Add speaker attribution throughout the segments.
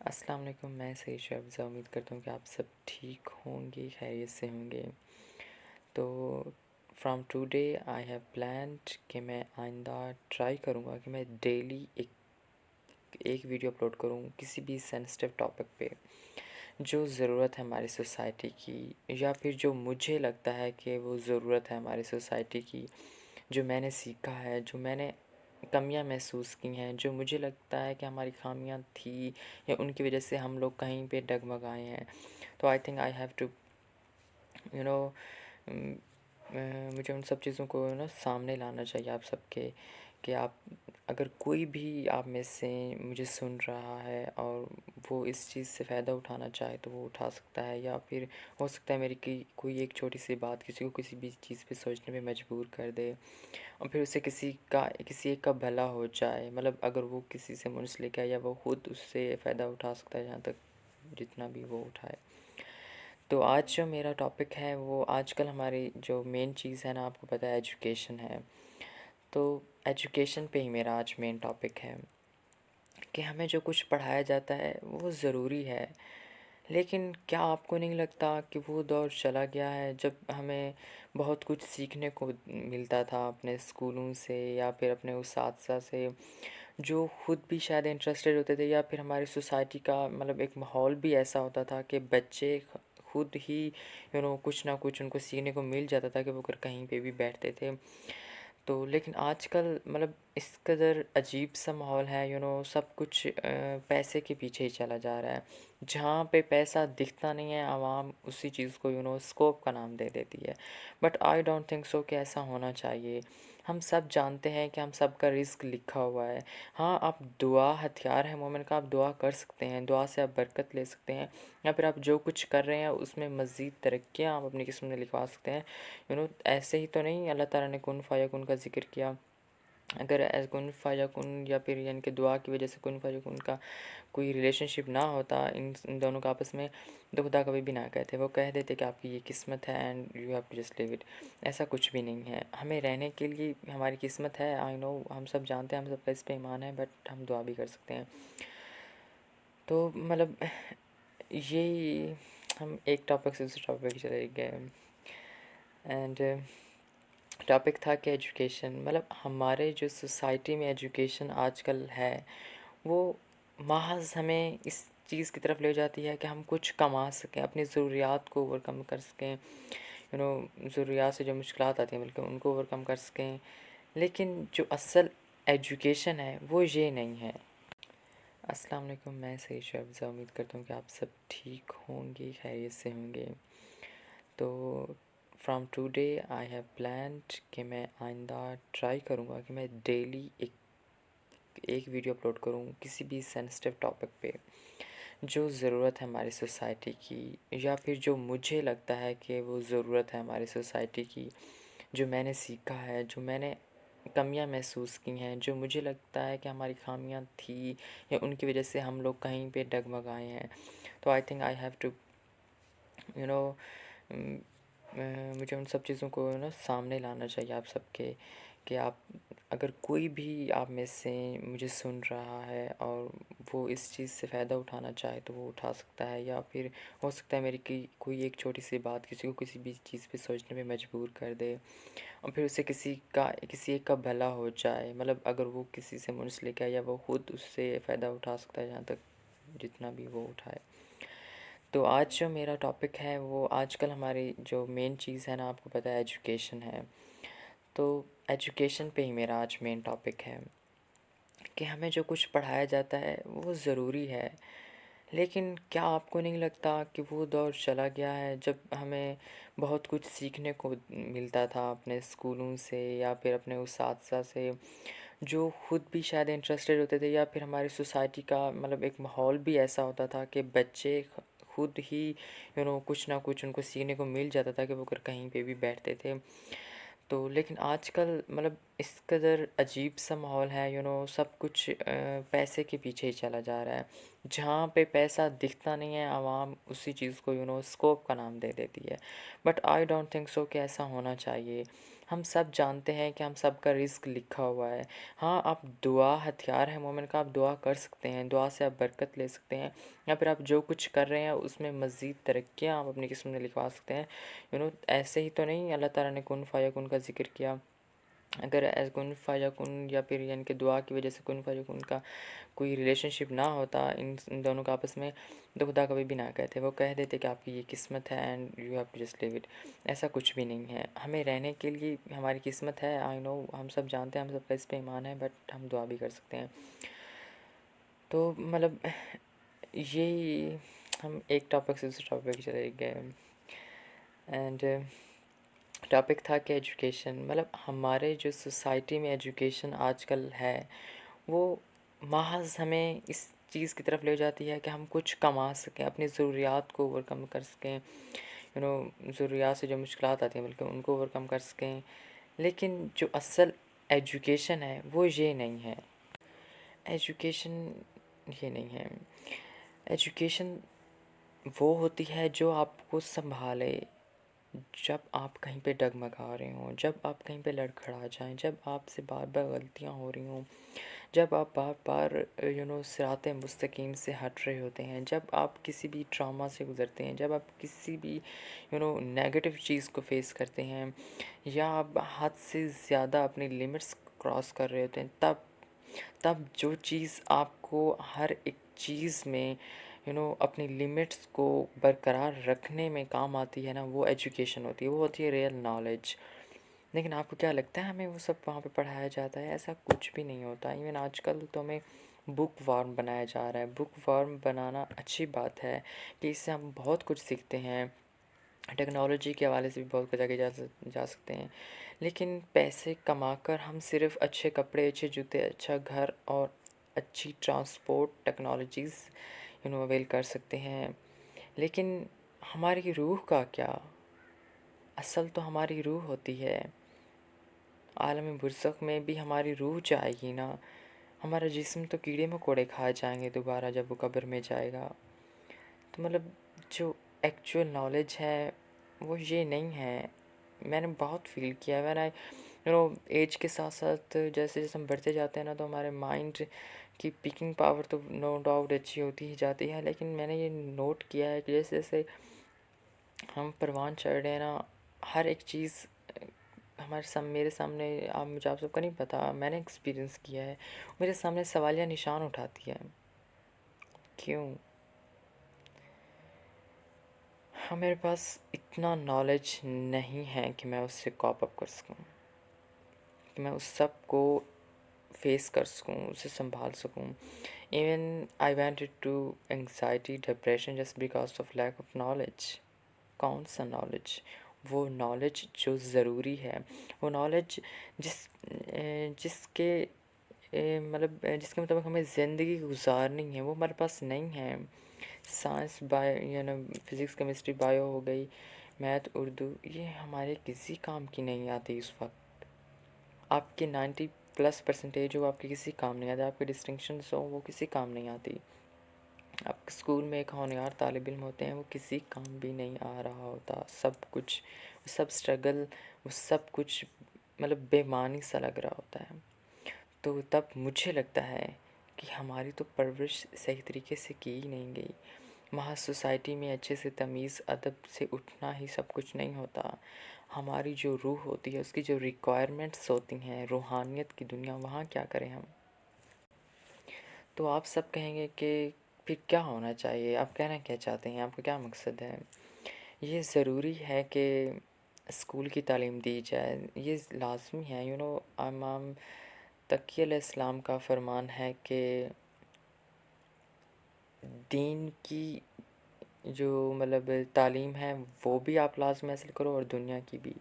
Speaker 1: السلام علیکم، میں سعید شعبزہ امید کرتا ہوں کہ آپ سب ٹھیک ہوں گے، خیریت سے ہوں گے۔ تو from today I have planned کہ میں آئندہ ٹرائی کروں گا کہ میں ڈیلی ایک ویڈیو اپلوڈ کروں کسی بھی سینسٹیو ٹاپک پہ جو ضرورت ہے ہماری سوسائٹی کی، یا پھر جو مجھے لگتا ہے کہ وہ ضرورت ہے ہماری سوسائٹی کی، جو میں نے سیکھا ہے، جو میں نے کمیاں محسوس کی ہیں، جو مجھے لگتا ہے کہ ہماری خامیاں تھی یا ان کی وجہ سے ہم لوگ کہیں پہ ڈگمگائے ہیں۔ تو I think I have to you know مجھے ان سب چیزوں کو سامنے لانا چاہیے آپ سب کے، کہ آپ اگر کوئی بھی آپ میں سے مجھے سن رہا ہے اور وہ اس چیز سے فائدہ اٹھانا چاہے تو وہ اٹھا سکتا ہے، یا پھر ہو سکتا ہے میری کوئی ایک چھوٹی سی بات کسی کو کسی بھی چیز پہ سوچنے پہ مجبور کر دے، اور پھر اسے کسی ایک کا بھلا ہو جائے، مطلب اگر وہ کسی سے منسلک ہے یا وہ خود اس سے فائدہ اٹھا سکتا ہے جہاں تک جتنا بھی وہ اٹھائے۔ تو آج جو میرا ٹاپک ہے وہ آج کل ہماری جو مین چیز ہے نا، آپ کو پتہ ہے ایجوکیشن ہے۔ تو ایجوکیشن پہ ہی میرا آج مین ٹاپک ہے کہ ہمیں جو کچھ پڑھایا جاتا ہے وہ ضروری ہے، لیکن کیا آپ کو نہیں لگتا کہ وہ دور چلا گیا ہے جب ہمیں بہت کچھ سیکھنے کو ملتا تھا اپنے اسکولوں سے یا پھر اپنے اساتذہ سے، جو خود بھی شاید انٹرسٹڈ ہوتے تھے، یا پھر ہماری سوسائٹی کا مطلب ایک ماحول بھی ایسا ہوتا تھا کہ بچے خود ہی کچھ نہ کچھ ان کو سیکھنے کو مل جاتا تھا کہ وہ اگر کہیں پہ بھی بیٹھتے تھے تو۔ لیکن آج کل مطلب اس قدر عجیب سا ماحول ہے، سب کچھ پیسے کے پیچھے ہی چلا جا رہا ہے۔ جہاں پہ پیسہ دکھتا نہیں ہے، عوام اسی چیز کو اسکوپ کا نام دے دیتی ہے، but I don't think so کہ ایسا ہونا چاہیے۔ ہم سب جانتے ہیں کہ ہم سب کا رزق لکھا ہوا ہے۔ ہاں، آپ دعا ہتھیار ہے مومن کا، آپ دعا کر سکتے ہیں، دعا سے آپ برکت لے سکتے ہیں، یا پھر آپ جو کچھ کر رہے ہیں اس میں مزید ترقیاں آپ اپنی قسم میں لکھوا سکتے ہیں۔ ایسے ہی تو نہیں اللہ تعالیٰ نے کن فیکون کا ذکر کیا؟ اگر کن فیکون یا پھر یعنی کہ دعا کی وجہ سے کن فیکون کا کوئی ریلیشن شپ نہ ہوتا ان دونوں کا آپس میں، تو خدا کبھی بھی نہ کہتے، وہ کہہ دیتے کہ آپ کی یہ قسمت ہے and you have to just leave it. ایسا کچھ بھی نہیں ہے، ہمیں رہنے کے لیے ہماری قسمت ہے، آئی نو، ہم سب جانتے ہیں، ہم سب کا اس پہ ایمان ہے، بٹ ہم دعا بھی کر سکتے ہیں۔ تو مطلب یہی ہم ایک ٹاپک سے دوسرے ٹاپک چلے گئے، اینڈ ٹاپک تھا کہ ایجوکیشن، مطلب ہمارے جو سوسائٹی میں ایجوکیشن آج کل ہے وہ محض ہمیں اس چیز کی طرف لے جاتی ہے کہ ہم کچھ کما سکیں، اپنی ضروریات کو اوور کم کر سکیں، ضروریات سے جو مشکلات آتی ہیں بلکہ ان کو اوور کم کر سکیں، لیکن جو اصل ایجوکیشن ہے وہ یہ نہیں ہے۔ السلام علیکم، میں سعید شعبزہ امید کرتا ہوں کہ آپ سب ٹھیک ہوں گے، خیریت سے ہوں گے۔ تو from today I have planned کہ میں آئندہ ٹرائی کروں گا کہ میں ڈیلی ایک ویڈیو اپلوڈ کروں کسی بھی سینسٹیو ٹاپک پہ جو ضرورت ہے ہماری سوسائٹی کی، یا پھر جو مجھے لگتا ہے کہ وہ ضرورت ہے ہماری سوسائٹی کی، جو میں نے سیکھا ہے، جو میں نے کمیاں محسوس کی ہیں، جو مجھے لگتا ہے کہ ہماری خامیاں تھی یا ان کی وجہ سے ہم لوگ کہیں پہ ڈگمگائے ہیں۔ تو I think I have to مجھے ان سب چیزوں کو سامنے لانا چاہیے آپ سب کے، کہ آپ اگر کوئی بھی آپ میں سے مجھے سن رہا ہے اور وہ اس چیز سے فائدہ اٹھانا چاہے تو وہ اٹھا سکتا ہے، یا پھر ہو سکتا ہے میری کوئی ایک چھوٹی سی بات کسی کو کسی بھی چیز پہ سوچنے پہ مجبور کر دے، اور پھر اسے کسی ایک کا بھلا ہو جائے، مطلب اگر وہ کسی سے منسلک ہے یا وہ خود اس سے فائدہ اٹھا سکتا ہے جہاں تک جتنا بھی وہ اٹھائے۔ تو آج جو میرا ٹاپک ہے وہ آج کل ہماری جو مین چیز ہے نا، آپ کو پتہ ہے ایجوکیشن ہے۔ تو ایجوکیشن پہ ہی میرا آج مین ٹاپک ہے کہ ہمیں جو کچھ پڑھایا جاتا ہے وہ ضروری ہے، لیکن کیا آپ کو نہیں لگتا کہ وہ دور چلا گیا ہے جب ہمیں بہت کچھ سیکھنے کو ملتا تھا اپنے اسکولوں سے یا پھر اپنے اساتذہ سے، جو خود بھی شاید انٹرسٹڈ ہوتے تھے، یا پھر ہماری سوسائٹی کا مطلب ایک ماحول بھی ایسا ہوتا تھا کہ بچے خود ہی کچھ نہ کچھ ان کو سیکھنے کو مل جاتا تھا کہ وہ اگر کہیں پہ بھی بیٹھتے تھے تو۔ لیکن آج کل مطلب اس قدر عجیب سا ماحول ہے، سب کچھ پیسے کے پیچھے ہی چلا جا رہا ہے۔ جہاں پہ پیسہ دکھتا نہیں ہے، عوام اسی چیز کو اسکوپ کا نام دے دیتی ہے، but I don't think so کہ ایسا ہونا چاہیے۔ ہم سب جانتے ہیں کہ ہم سب کا رزق لکھا ہوا ہے۔ ہاں، آپ دعا ہتھیار ہے مومن کا، آپ دعا کر سکتے ہیں، دعا سے آپ برکت لے سکتے ہیں، یا پھر آپ جو کچھ کر رہے ہیں اس میں مزید ترقیاں آپ اپنی قسمت میں لکھوا سکتے ہیں۔ ایسے ہی تو نہیں اللہ تعالیٰ نے کن فیکون کا ذکر کیا۔ اگر کن فیکون یا پھر یعنی کہ دعا کی وجہ سے کن فیکون کا کوئی ریلیشن شپ نہ ہوتا ان دونوں کا آپس میں، تو خدا کبھی بھی نہ کہتے، وہ کہہ دیتے کہ آپ کی یہ قسمت ہے and you have to just leave it. ایسا کچھ بھی نہیں ہے، ہمیں رہنے کے لیے ہماری قسمت ہے، آئی نو، ہم سب جانتے ہیں، ہم سب کا اس پہ ایمان ہے، بٹ ہم دعا بھی کر سکتے ہیں۔ تو مطلب یہی ہم ایک ٹاپک سے دوسرے ٹاپک پہ چلے گئے، اینڈ ٹاپک تھا کہ ایجوکیشن، مطلب ہمارے جو سوسائٹی میں ایجوکیشن آج کل ہے وہ محض ہمیں اس چیز کی طرف لے جاتی ہے کہ ہم کچھ کما سکیں، اپنی ضروریات کو اوور کم کر سکیں، ضروریات سے جو مشکلات آتی ہیں بلکہ ان کو اوور کم کر سکیں، لیکن جو اصل ایجوکیشن ہے وہ یہ نہیں ہے۔ ایجوکیشن یہ نہیں ہے، ایجوکیشن وہ ہوتی ہے جو آپ کو سنبھالے جب آپ کہیں پہ ڈگمگا رہے ہوں، جب آپ کہیں پہ لڑکھڑا جائیں، جب آپ سے بار بار غلطیاں ہو رہی ہوں، جب آپ بار بار صراط مستقیم سے ہٹ رہے ہوتے ہیں، جب آپ کسی بھی ٹراما سے گزرتے ہیں، جب آپ کسی بھی نیگیٹو چیز کو فیس کرتے ہیں، یا آپ حد سے زیادہ اپنی لمٹس کراس کر رہے ہوتے ہیں، تب جو چیز آپ کو ہر ایک چیز میں اپنی لمٹس کو برقرار رکھنے میں کام آتی ہے نا، وہ ایجوکیشن ہوتی ہے، وہ ہوتی ہے ریئل نالج۔ لیکن آپ کو کیا لگتا ہے ہمیں وہ سب وہاں پہ پڑھایا جاتا ہے؟ ایسا کچھ بھی نہیں ہوتا۔ ایون آج کل تو ہمیں بک وارم بنایا جا رہا ہے۔ بک وارم بنانا اچھی بات ہے کہ اس سے ہم بہت کچھ سیکھتے ہیں، ٹیکنالوجی کے حوالے سے بھی بہت کچھ آگے جا سکتے ہیں، لیکن پیسے کما کر ہم صرف اچھے کپڑے، اچھے جوتے، اچھا گھر اور اچھی ٹرانسپورٹ ٹیکنالوجیز اویل کر سکتے ہیں، لیکن ہماری روح کا کیا؟ اصل تو ہماری روح ہوتی ہے۔ عالم برزخ میں بھی ہماری روح جائے گی نا، ہمارا جسم تو کیڑے مکوڑے کھا جائیں گے دوبارہ جب وہ قبر میں جائے گا۔ تو مطلب جو ایکچوئل نالج ہے وہ یہ نہیں ہے۔ میں نے بہت فیل کیا ہے، میں نے ایج کے ساتھ ساتھ جیسے جیسے ہم بڑھتے جاتے ہیں نا، تو ہمارے مائنڈ کی پکنگ پاور تو نو ڈاؤٹ اچھی ہوتی ہی جاتی ہے، لیکن میں نے یہ نوٹ کیا ہے کہ جیسے جیسے ہم پروان چڑھ رہے ہیں نا، ہر ایک چیز میرے سامنے، مجھے آپ سب کا نہیں پتہ، میں نے ایکسپیرینس کیا ہے، میرے سامنے سوالیہ نشان اٹھاتی ہے۔ کیوں؟ میرے پاس اتنا نالج نہیں ہے کہ میں اس سے کاپ اپ کر سکوں، کہ میں اس سب کو فیس کر سکوں، اسے سنبھال سکوں۔ Even I went to anxiety depression just because of lack of knowledge. کون سا نالج؟ وہ نالج جو ضروری ہے، وہ نالج جس کے جس کے مطابق ہمیں زندگی گزارنی ہے، وہ ہمارے پاس نہیں ہے۔ سائنس، فزکس، کیمسٹری، بایو ہو گئی، میتھ، اردو، یہ ہمارے کسی کام کی نہیں آتی اس وقت۔ آپ کی 90+ ہو، آپ کے کسی کام نہیں آتی، آپ کے ڈسٹنکشنس ہوں، وہ کسی کام نہیں آتی۔ آپ اسکول میں ایک ہونہار طالب علم ہوتے ہیں، وہ کسی کام بھی نہیں آ رہا ہوتا، سب کچھ، سب اسٹرگل، وہ سب کچھ مطلب بے معنی سا لگ رہا ہوتا ہے۔ تو تب مجھے لگتا ہے کہ ہماری تو پرورش صحیح طریقے سے کی ہی نہیں گئی۔ وہاں سوسائٹی میں اچھے سے تمیز ادب سے اٹھنا ہی سب کچھ نہیں ہوتا۔ ہماری جو روح ہوتی ہے، اس کی جو ریکوائرمنٹس ہوتی ہیں، روحانیت کی دنیا، وہاں کیا کریں ہم؟ تو آپ سب کہیں گے کہ پھر کیا ہونا چاہیے؟ آپ کہنا کیا چاہتے ہیں؟ آپ کا کیا مقصد ہے؟ یہ ضروری ہے کہ اسکول کی تعلیم دی جائے، یہ لازمی ہے۔ امام تقی علیہ السلام کا فرمان ہے کہ دین کی جو مطلب تعلیم ہے وہ بھی آپ لازم حاصل کرو، اور دنیا کی بھی،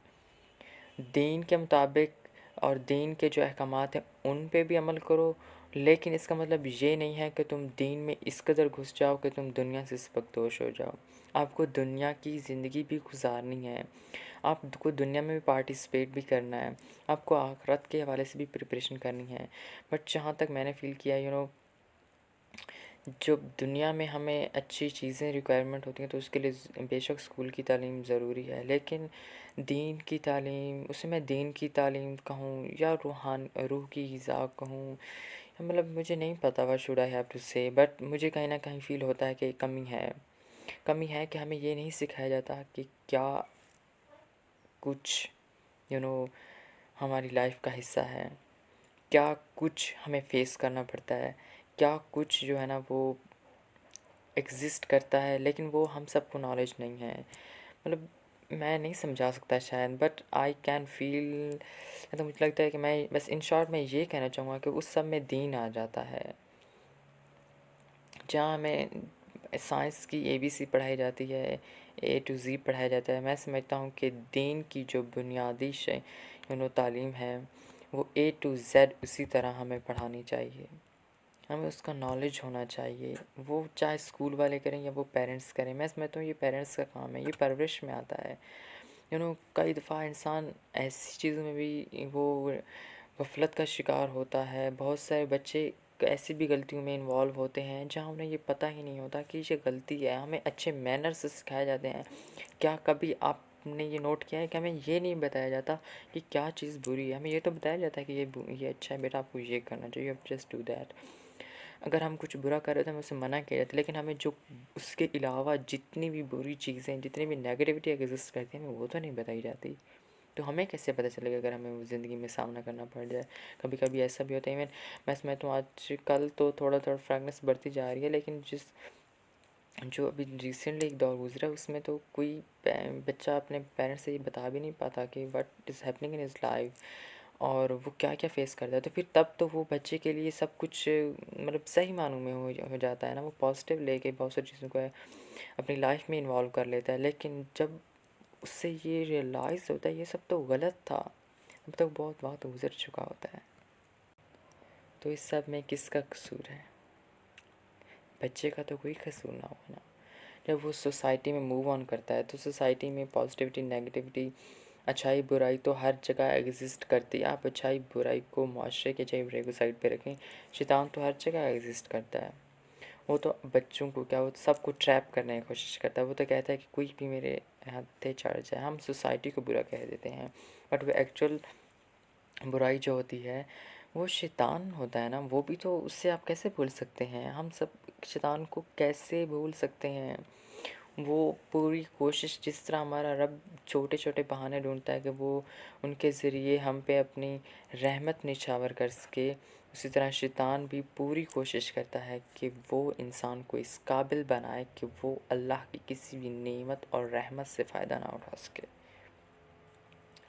Speaker 1: دین کے مطابق اور دین کے جو احکامات ہیں ان پہ بھی عمل کرو، لیکن اس کا مطلب یہ نہیں ہے کہ تم دین میں اس قدر گھس جاؤ کہ تم دنیا سے سبکدوش ہو جاؤ۔ آپ کو دنیا کی زندگی بھی گزارنی ہے، آپ کو دنیا میں بھی پارٹیسپیٹ بھی کرنا ہے، آپ کو آخرت کے حوالے سے بھی پریپریشن کرنی ہے۔ بٹ جہاں تک میں نے فیل کیا جب دنیا میں ہمیں اچھی چیزیں ریکوائرمنٹ ہوتی ہیں تو اس کے لیے بے شک اسکول کی تعلیم ضروری ہے، لیکن دین کی تعلیم، اسے میں دین کی تعلیم کہوں یا روح کی غذا کہوں، مطلب مجھے نہیں پتہ what should I have to say، but مجھے کہیں نہ کہیں فیل ہوتا ہے کہ کمی ہے کہ ہمیں یہ نہیں سکھایا جاتا کہ کیا کچھ ہماری لائف کا حصہ ہے، کیا کچھ ہمیں فیس کرنا پڑتا ہے، کیا کچھ جو ہے نا وہ ایگزسٹ کرتا ہے، لیکن وہ ہم سب کو نالج نہیں ہے۔ مطلب میں نہیں سمجھا سکتا شاید، بٹ آئی کین فیل، تو مجھے لگتا ہے کہ میں بس ان شارٹ میں یہ کہنا چاہوں گا کہ اس سب میں دین آ جاتا ہے، جہاں ہمیں سائنس کی ABC پڑھائی جاتی ہے، A to Z پڑھایا جاتا ہے۔ میں سمجھتا ہوں کہ دین کی جو بنیادی تعلیم ہے وہ A to Z اسی طرح ہمیں پڑھانی چاہیے، ہمیں اس کا نالج ہونا چاہیے، وہ چاہے اسکول والے کریں یا وہ پیرنٹس کریں۔ میں سمجھتا ہوں یہ پیرنٹس کا کام ہے، یہ پرورش میں آتا ہے۔ کئی دفعہ انسان ایسی چیزوں میں بھی وہ غفلت کا شکار ہوتا ہے، بہت سارے بچے ایسی بھی غلطیوں میں انوالو ہوتے ہیں جہاں انہیں یہ پتہ ہی نہیں ہوتا کہ یہ غلطی ہے، ہمیں اچھے مینر سے سکھائے جاتے ہیں۔ کیا کبھی آپ نے یہ نوٹ کیا ہے کہ ہمیں یہ نہیں بتایا جاتا کہ کیا چیز بری ہے، ہمیں یہ تو بتایا جاتا ہے کہ یہ اچھا ہے بیٹا، آپ کو یہ کرنا چاہیے، جسٹ ڈو دیٹ۔ اگر ہم کچھ برا کر رہے تو ہمیں اسے منع کیا جاتا ہے، لیکن ہمیں جو اس کے علاوہ جتنی بھی بری چیزیں، جتنی بھی نیگیٹیوٹی ایگزسٹ کرتی ہیں، ہمیں وہ تو نہیں بتائی جاتی۔ تو ہمیں کیسے پتہ چلے گا اگر ہمیں وہ زندگی میں سامنا کرنا پڑ جائے؟ کبھی کبھی ایسا بھی ہوتا ہے، میں سمجھتا ہوں آج کل تو تھوڑا فرینکنس بڑھتی جا رہی ہے، لیکن جو ابھی ریسنٹلی ایک دور گزرا اس میں تو کوئی بچہ اپنے پیرنٹس سے یہ بتا بھی نہیں پاتا کہ what is happening in his life, اور وہ کیا کیا فیس کرتا ہے۔ تو پھر تب تو وہ بچے کے لیے سب کچھ مطلب صحیح معنوں میں ہو جاتا ہے نا، وہ پازیٹیو لے کے بہت ساری چیزوں کو اپنی لائف میں انوالو کر لیتا ہے، لیکن جب اس سے یہ ریئلائز ہوتا ہے یہ سب تو غلط تھا، اب تک بہت وقت گزر چکا ہوتا ہے۔ تو اس سب میں کس کا قصور ہے؟ بچے کا تو کوئی قصور نہ ہونا۔ جب وہ سوسائٹی میں موو آن کرتا ہے تو سوسائٹی میں پازیٹیوٹی نیگیٹیوٹی، اچھائی برائی تو ہر جگہ ایگزسٹ کرتی ہے۔ آپ اچھائی برائی کو معاشرے کے چاہے برے کو سائڈ پہ رکھیں، شیطان تو ہر جگہ ایگزسٹ کرتا ہے۔ وہ تو بچوں کو کیا، وہ سب کو ٹریپ کرنے کی کوشش کرتا ہے، وہ تو کہتا ہے کہ کوئی بھی میرے ہاتھے چڑھ جائے۔ ہم سوسائٹی کو برا کہہ دیتے ہیں، بٹ وہ ایکچوئل برائی جو ہوتی ہے وہ شیطان ہوتا ہے نا، وہ بھی تو، اس سے آپ کیسے بھول سکتے ہیں؟ ہم سب شیطان کو کیسے بھول سکتے ہیں؟ وہ پوری کوشش، جس طرح ہمارا رب چھوٹے چھوٹے بہانے ڈھونڈتا ہے کہ وہ ان کے ذریعے ہم پہ اپنی رحمت نچھاور کر سکے، اسی طرح شیطان بھی پوری کوشش کرتا ہے کہ وہ انسان کو اس قابل بنائے کہ وہ اللہ کی کسی بھی نعمت اور رحمت سے فائدہ نہ اٹھا سکے۔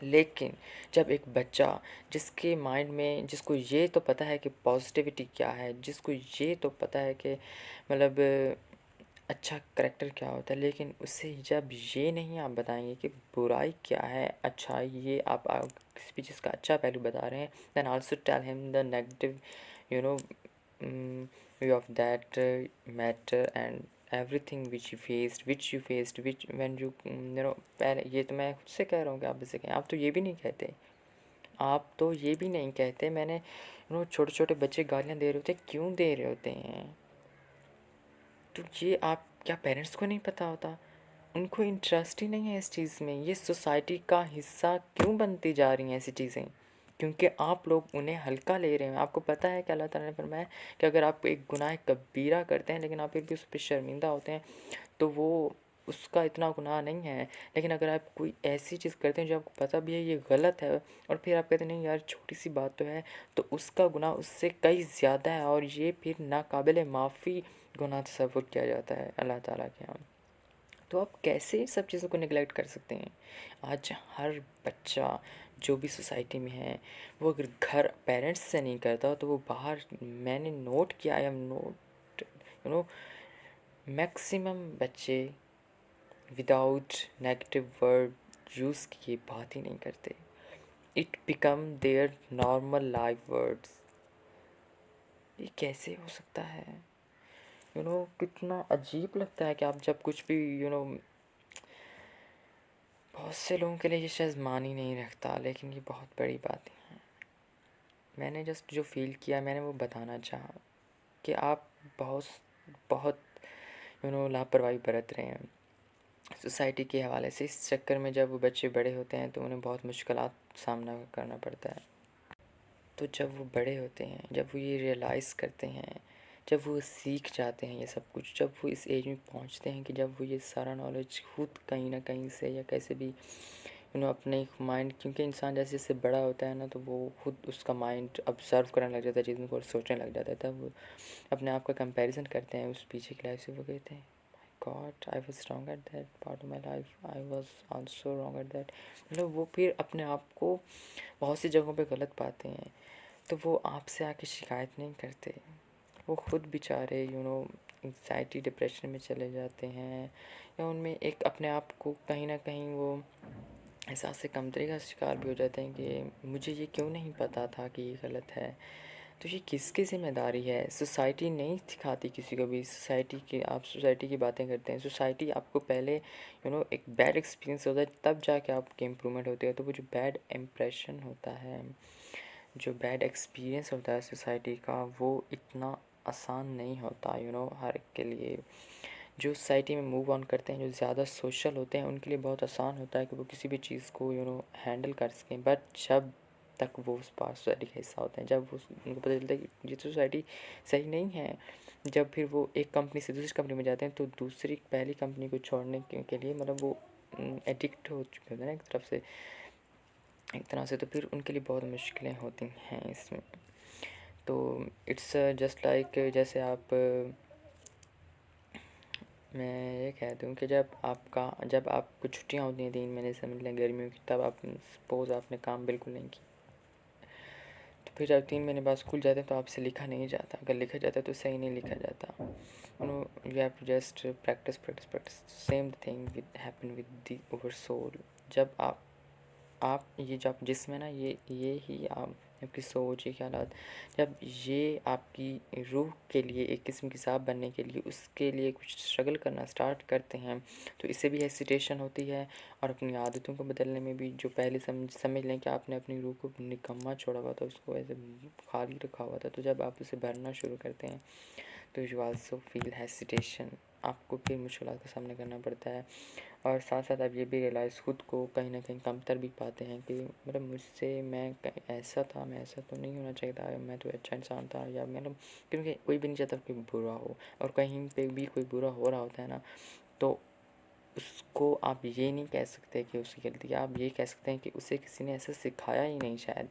Speaker 1: لیکن جب ایک بچہ جس کے مائنڈ میں، جس کو یہ تو پتہ ہے کہ پازیٹیوٹی کیا ہے، جس کو یہ تو پتہ ہے کہ مطلب اچھا کریکٹر کیا ہوتا ہے، لیکن اسے جب یہ نہیں آپ بتائیں گے کہ برائی کیا ہے، اچھائی، یہ آپ کسی بھی چیز کا اچھا پہلو بتا رہے ہیں، دین also tell him the negative view of that matter and everything which you faced when you پہلے، یہ تو میں خود سے کہہ رہا ہوں کہ آپ اسے کہیں، آپ تو یہ بھی نہیں کہتے، آپ تو یہ بھی نہیں کہتے۔ میں نے چھوٹے چھوٹے بچے گالیاں دے رہے ہوتے، کیوں دے رہے ہوتے ہیں؟ تو یہ آپ کیا پیرنٹس کو نہیں پتہ ہوتا؟ ان کو انٹرسٹ ہی نہیں ہے اس چیز میں۔ یہ سوسائٹی کا حصہ کیوں بنتی جا رہی ہیں ایسی چیزیں؟ کیونکہ آپ لوگ انہیں ہلکا لے رہے ہیں۔ آپ کو پتہ ہے کہ اللہ تعالیٰ نے فرمایا کہ اگر آپ ایک گناہ کبیرہ کرتے ہیں لیکن آپ پھر بھی اس پہ شرمندہ ہوتے ہیں تو وہ اس کا اتنا گناہ نہیں ہے، لیکن اگر آپ کوئی ایسی چیز کرتے ہیں جو آپ کو پتہ بھی ہے یہ غلط ہے، اور پھر آپ کہتے ہیں نہیں یار چھوٹی سی بات تو ہے، تو اس کا گناہ اس سے کئی زیادہ ہے، اور یہ پھر ناقابل معافی گناہ تصور کیا جاتا ہے اللہ تعالیٰ کے یہاں۔ تو آپ کیسے سب چیزوں کو نگلیکٹ کر سکتے ہیں؟ آج ہر بچہ جو بھی سوسائٹی میں ہے، وہ اگر گھر پیرنٹس سے نہیں کرتا تو وہ باہر، میں نے نوٹ کیا، آئی ایم نوٹ میکسیمم بچے وداؤٹ نیگیٹیو ورڈ یوز کیے بات ہی نہیں کرتے۔ It become their normal life words. یہ کیسے ہو سکتا ہے؟ کتنا عجیب لگتا ہے کہ آپ جب کچھ بھی بہت سے لوگوں کے لیے یہ شاید معنی نہیں رکھتا، لیکن یہ بہت بڑی بات ہے۔ میں نے جسٹ جو فیل کیا میں نے وہ بتانا چاہا کہ آپ بہت بہت لاپرواہی برت رہے ہیں سوسائٹی کے حوالے سے. اس چکر میں جب وہ بچے بڑے ہوتے ہیں تو انہیں بہت مشکلات سامنا کرنا پڑتا ہے. تو جب وہ بڑے ہوتے ہیں، جب وہ یہ ریئلائز کرتے ہیں، جب وہ سیکھ جاتے ہیں یہ سب کچھ، جب وہ اس ایج میں پہنچتے ہیں کہ جب وہ یہ سارا نالج خود کہیں نہ کہیں سے یا کیسے بھی اپنے مائنڈ، کیونکہ انسان جیسے جیسے بڑا ہوتا ہے نا تو وہ خود اس کا مائنڈ آبزرو کرنے لگ جاتا ہے چیزوں کو اور سوچنے لگ جاتا ہے. تب وہ اپنے آپ کا کمپیریزن کرتے ہیں اس پیچھے کی لائف سے. وہ کہتے ہیں God, I was wrong at that part of my life. I was also wrong at that. وہ پھر اپنے آپ کو بہت سی جگہوں پہ غلط پاتے ہیں. تو وہ آپ سے آ کے شکایت نہیں کرتے، وہ خود بیچارے انگزائٹی ڈپریشن میں چلے جاتے ہیں، یا ان میں ایک اپنے آپ کو کہیں نہ کہیں وہ احساس کمتری کا شکار بھی ہو جاتے ہیں کہ مجھے یہ کیوں نہیں پتہ تھا کہ یہ غلط ہے. تو یہ کس کی ذمہ داری ہے؟ سوسائٹی نہیں سکھاتی کسی کو بھی. آپ سوسائٹی کی باتیں کرتے ہیں. سوسائٹی آپ کو پہلے ایک بیڈ ایکسپیرینس ہوتا ہے تب جا کے آپ کی امپرومنٹ ہوتی ہے. تو وہ جو بیڈ امپریشن ہوتا ہے، جو بیڈ ایکسپیرینس ہوتا ہے سوسائٹی کا، وہ اتنا آسان نہیں ہوتا ہر ایک کے لیے. جو سوسائٹی میں موو آن کرتے ہیں، جو زیادہ سوشل ہوتے ہیں، ان کے لیے بہت آسان ہوتا ہے کہ وہ کسی بھی چیز کو ہینڈل کر سکیں. بٹ جب تک وہ اس پاس سوسائٹی کا حصہ ہوتے ہیں، جب ان کو پتہ چلتا ہے کہ یہ سوسائٹی صحیح نہیں ہے، جب پھر وہ ایک کمپنی سے دوسری کمپنی میں جاتے ہیں تو پہلی کمپنی کو چھوڑنے کے لیے وہ ایڈکٹ ہو چکے ہوتے ہیں نا ایک طرح سے. تو پھر ان کے لیے بہت مشکلیں ہوتی ہیں اس میں. تو اٹس جسٹ لائک جیسے میں یہ کہتا ہوں کہ جب آپ کو چھٹیاں ہوتی ہیں 3 مہینے سمجھ لیں گرمیوں کی، تب آپ سپوز آپ نے کام بالکل نہیں کیا، تو پھر جب 3 مہینے بعد اسکول جاتے ہیں تو آپ سے لکھا نہیں جاتا. اگر لکھا جاتا ہے تو صحیح نہیں لکھا جاتا. You have to just practice same thing happen with the over soul. جب آپ یہ جو آپ جسم ہے نا، یہ ہی آپ کی سوچ، یہ خیالات، جب یہ آپ کی روح کے لیے ایک قسم کی صاف بننے کے لیے اس کے لیے کچھ اسٹرگل کرنا اسٹارٹ کرتے ہیں تو اس سے بھی ہیسیٹیشن ہوتی ہے. اور اپنی عادتوں کو بدلنے میں بھی، جو پہلے سمجھ لیں کہ آپ نے اپنی روح کو نکما چھوڑا ہوا تھا، اس کو ایسے خالی رکھا ہوا تھا، تو جب آپ اسے بھرنا شروع کرتے ہیں تو یو آلسو فیل ہیسیٹیشن. آپ کو پھر مشکلات کا سامنا کرنا پڑتا ہے. اور ساتھ ساتھ آپ یہ بھی ریئلائز خود کو کہیں نہ کہیں کمتر بھی پاتے ہیں کہ مجھ سے میں ایسا تھا، میں ایسا تو نہیں ہونا چاہیے تھا، میں تو اچھا انسان تھا. یا کیونکہ کوئی بھی نہیں چاہتا کہ برا ہو، اور کہیں پہ بھی کوئی برا ہو رہا ہوتا ہے نا تو اس کو آپ یہ نہیں کہہ سکتے کہ اس کی غلطی ہے. آپ یہ کہہ سکتے ہیں کہ اسے کسی نے ایسا سکھایا ہی نہیں، شاید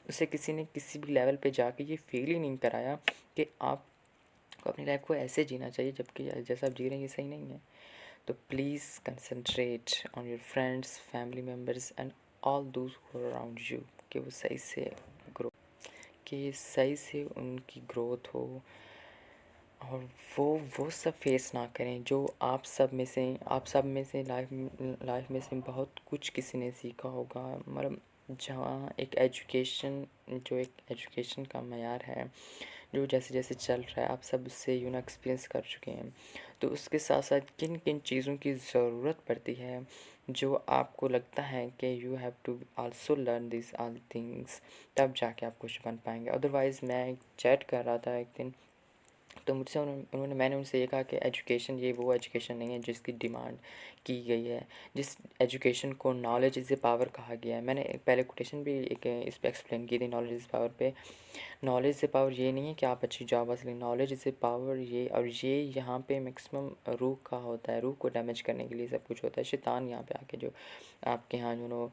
Speaker 1: اسے کسی نے کسی بھی لیول پہ جا کے یہ فیل ہی نہیں کرایا کہ آپ کو اپنی لائف کو ایسے جینا چاہیے، جبکہ جیسا آپ جی رہے ہیں یہ صحیح نہیں ہے. تو please concentrate on your friends, family members and all those who around you, کہ وہ صحیح سے ان کی گروتھ ہو، اور وہ سب فیس نہ کریں جو آپ سب میں سے لائف میں سے بہت کچھ کسی نے سیکھا ہوگا. جہاں ایک ایجوکیشن کا معیار ہے جو جیسے جیسے چل رہا ہے، آپ سب اس سے ایکسپیرینس کر چکے ہیں. تو اس کے ساتھ ساتھ کن کن چیزوں کی ضرورت پڑتی ہے جو آپ کو لگتا ہے کہ you have to also learn these all things, تب جا کے آپ کچھ بن پائیں گے. ادروائز میں ایک چیٹ کر رہا تھا ایک دن، تو مجھ سے میں نے ان سے یہ کہا کہ ایجوکیشن یہ وہ ایجوکیشن نہیں ہے جس کی ڈیمانڈ کی گئی ہے، جس ایجوکیشن کو نالج از اے پاور کہا گیا ہے. میں نے پہلے کوٹیشن بھی ایک اس پہ ایکسپلین کی تھی نالج از پاور پہ. نالج از اے پاور یہ نہیں ہے کہ آپ اچھی جاب حاصل کریں، نالج از اے پاور یہ یہاں پہ میکسیمم روح کا ہوتا ہے. روح کو ڈیمیج کرنے کے لیے سب کچھ ہوتا ہے. شیطان یہاں پہ آ کے جو آپ کے یہاں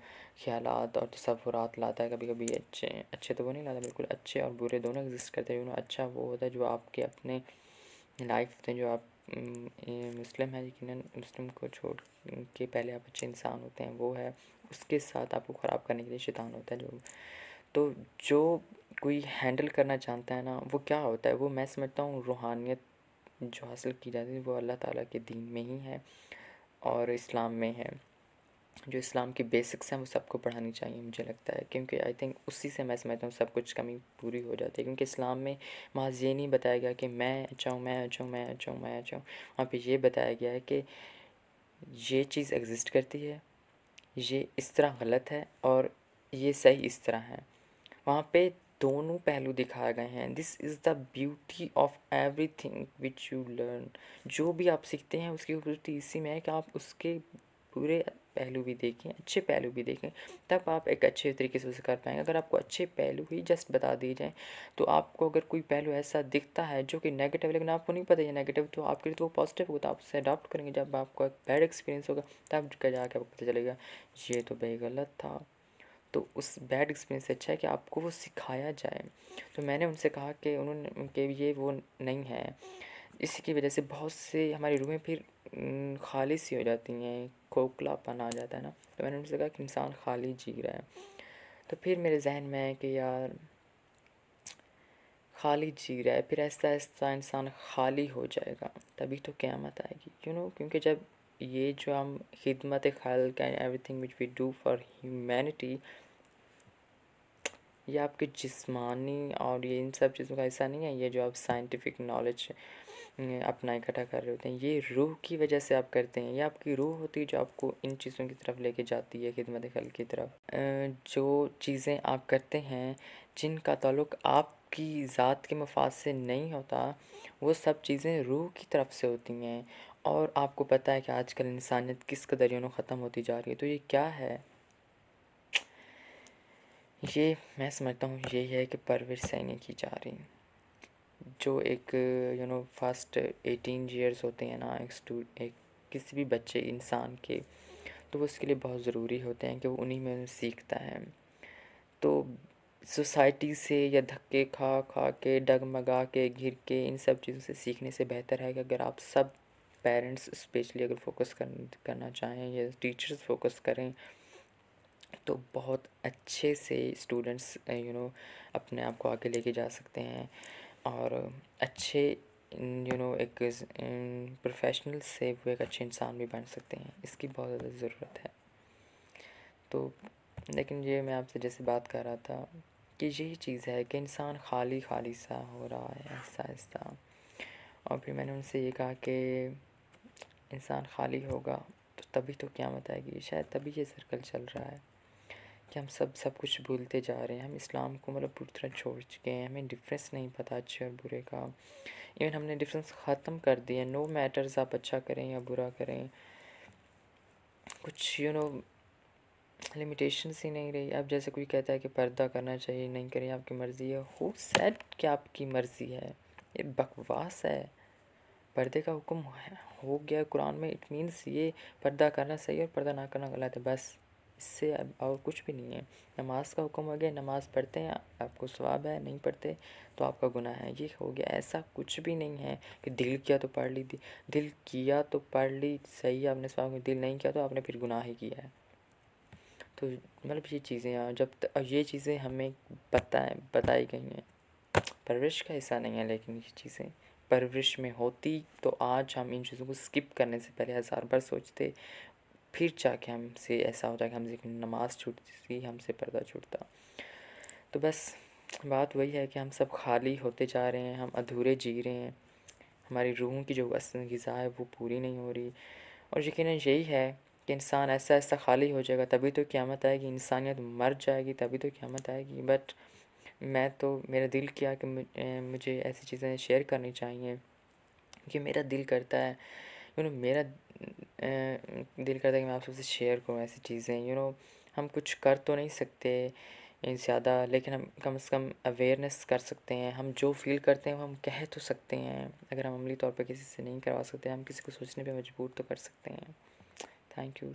Speaker 1: خیالات اور تصورات لاتا ہے، کبھی کبھی اچھے تو وہ نہیں لاتا، بالکل اچھے اور برے دونوں ایگزسٹ کرتے ہیں. اچھا وہ ہوتا ہے جو آپ کے اپنے لائف ہوتے ہیں، جو آپ مسلم ہے، یقیناً مسلم کو چھوڑ کے پہلے آپ اچھے انسان ہوتے ہیں، وہ ہے. اس کے ساتھ آپ کو خراب کرنے کے لیے شیطان ہوتا ہے. جو کوئی ہینڈل کرنا چاہتا ہے نا، وہ کیا ہوتا ہے، وہ میں سمجھتا ہوں روحانیت جو حاصل کی جاتی ہے وہ اللہ تعالیٰ کے دین میں ہی ہے اور اسلام میں ہے. جو اسلام کی بیسکس ہیں وہ سب کو پڑھانی چاہیے مجھے لگتا ہے، کیونکہ آئی تھنک اسی سے میں سمجھتا ہوں سب کچھ کمی پوری ہو جاتی ہے. کیونکہ اسلام میں محض یہ نہیں بتایا گیا کہ میں اچھا ہوں، میں اچھا ہوں، میں اچھا ہوں، میں اچھا ہوں. وہاں پہ یہ بتایا گیا ہے کہ یہ چیز ایگزسٹ کرتی ہے، یہ اس طرح غلط ہے اور یہ صحیح اس طرح ہے. وہاں پہ دونوں پہلو دکھائے گئے ہیں. This is the beauty of everything which you learn. جو بھی آپ سیکھتے ہیں اس کی خوبصورتی اسی میں ہے کہ آپ اس کے برے پہلو بھی دیکھیں، اچھے پہلو بھی دیکھیں، تب آپ ایک اچھے طریقے سے اسے کر پائیں گے. اگر آپ کو اچھے پہلو ہی جسٹ بتا دیے جائیں تو آپ کو اگر کوئی پہلو ایسا دکھتا ہے جو کہ نیگیٹو، لیکن آپ کو نہیں پتہ یہ نیگیٹو، تو آپ کے لیے تو وہ پازیٹیو ہوگا، تو آپ اسے اڈاپٹ کریں گے. جب آپ کو ایک بیڈ ایکسپیرینس ہوگا تب جا کے آپ کو پتہ چلے گا یہ تو بھائی غلط تھا. تو اس بیڈ ایکسپیرینس سے اچھا ہے کہ آپ کو وہ سکھایا جائے. تو میں نے ان سے کہا کہ انہوں نے کہ یہ وہ نہیں ہے. اسی کی وجہ سے بہت سے ہماری روحیں پھر خالی سی ہو جاتی ہیں، کھوکھلا پن آ جاتا ہے نا. تو میں نے ان سے کہا کہ انسان خالی جی رہا ہے. تو پھر میرے ذہن میں ہے کہ یار خالی جی رہا ہے، پھر آہستہ آہستہ انسان خالی ہو جائے گا، تبھی تو قیامت آئے گی. کیونکہ جب یہ جو ہم خدمت خلق and everything which we do for humanity, یہ آپ کے جسمانی اور یہ ان سب چیزوں کا ایسا نہیں ہے. یہ جو آپ سائنٹیفک نالج اپنا اکٹھا کر رہے ہوتے ہیں، یہ روح کی وجہ سے آپ کرتے ہیں. یہ آپ کی روح ہوتی ہے جو آپ کو ان چیزوں کی طرف لے کے جاتی ہے، خدمت خلق کی طرف. جو چیزیں آپ کرتے ہیں جن کا تعلق آپ کی ذات کے مفاد سے نہیں ہوتا، وہ سب چیزیں روح کی طرف سے ہوتی ہیں. اور آپ کو پتہ ہے کہ آج کل انسانیت کس قدر ختم ہوتی جا رہی ہے. تو یہ کیا ہے؟ یہ میں سمجھتا ہوں یہی ہے کہ پرورش صحیح نہیں کی جا رہی. جو ایک فرسٹ 18 ایئرس ہوتے ہیں نا ایک کسی بھی بچے انسان کے، تو وہ اس کے لیے بہت ضروری ہوتے ہیں کہ وہ انہی میں سیکھتا ہے. تو سوسائٹی سے یا دھکے کھا کھا کے، ڈگمگا کے، گر کے، ان سب چیزوں سے سیکھنے سے بہتر ہے کہ اگر آپ سب پیرنٹس اسپیشلی اگر فوکس کرنا چاہیں یا ٹیچرز فوکس کریں تو بہت اچھے سے اسٹوڈنٹس اپنے آپ کو آگے لے کے جا سکتے ہیں اور اچھے ایک پروفیشنل سے وہ ایک اچھے انسان بھی بن سکتے ہیں. اس کی بہت زیادہ ضرورت ہے. تو لیکن یہ میں آپ سے جیسے بات کر رہا تھا کہ یہی چیز ہے کہ انسان خالی خالی سا ہو رہا ہے آہستہ آہستہ. اور پھر میں نے ان سے یہ کہا کہ انسان خالی ہوگا تو تبھی تو قیامت آئے گی. شاید تبھی یہ سرکل چل رہا ہے کہ ہم سب کچھ بھولتے جا رہے ہیں. ہم اسلام کو پوری طرح چھوڑ چکے ہیں. ہمیں ڈفرینس نہیں پتہ اچھے اور برے کا. ایون ہم نے ڈفرینس ختم کر دیا. نو میٹرز آپ اچھا کریں یا برا کریں، کچھ لمیٹیشنس ہی نہیں رہی. اب جیسے کوئی کہتا ہے کہ پردہ کرنا چاہیے، نہیں کریں آپ کی مرضی ہے. ہو سیڈ کہ آپ کی مرضی ہے؟ یہ بکواس ہے. پردے کا حکم ہو گیا قرآن میں، اٹ مینس یہ پردہ کرنا صحیح اور پردہ نہ کرنا غلط ہے، بس اس سے اب اور کچھ بھی نہیں ہے. نماز کا حکم ہو گیا، نماز پڑھتے ہیں آپ کو ثواب ہے، نہیں پڑھتے تو آپ کا گناہ ہے، یہ ہو گیا. ایسا کچھ بھی نہیں ہے کہ دل کیا تو پڑھ لی، دل کیا تو پڑھ لی صحیح آپ نے ثواب، دل نہیں کیا تو آپ نے پھر گناہ ہی کیا ہے. تو یہ چیزیں یہ چیزیں ہمیں بتائی گئی ہیں. پرورش کا حصہ نہیں ہے، لیکن یہ چیزیں پرورش میں ہوتی تو آج ہم ان چیزوں کو سکپ کرنے سے پہلے 1000 بار سوچتے، پھر جا کے ہم سے ایسا ہوتا کہ ہم سے نماز چھوٹتی، ہم سے پردہ چھوٹتا. تو بس بات وہی ہے کہ ہم سب خالی ہوتے جا رہے ہیں، ہم ادھورے جی رہے ہیں. ہماری روحوں کی جو اصل غذا ہے وہ پوری نہیں ہو رہی. اور یقیناً یہی ہے کہ انسان ایسا ایسا خالی ہو جائے گا تبھی تو قیامت آئے گی. انسانیت مر جائے گی تبھی تو قیامت آئے گی. بٹ میرا دل کیا کہ مجھے ایسی چیزیں شیئر کرنی چاہیے کہ میرا دل کرتا ہے میرا دل کرتا ہے کہ میں آپ سب سے شیئر کروں ایسی چیزیں. ہم کچھ کر تو نہیں سکتے زیادہ، لیکن ہم کم از کم اویئرنیس کر سکتے ہیں. ہم جو فیل کرتے ہیں وہ ہم کہہ تو سکتے ہیں. اگر ہم عملی طور پہ کسی سے نہیں کروا سکتے، ہم کسی کو سوچنے پہ مجبور تو کر سکتے ہیں. Thank you.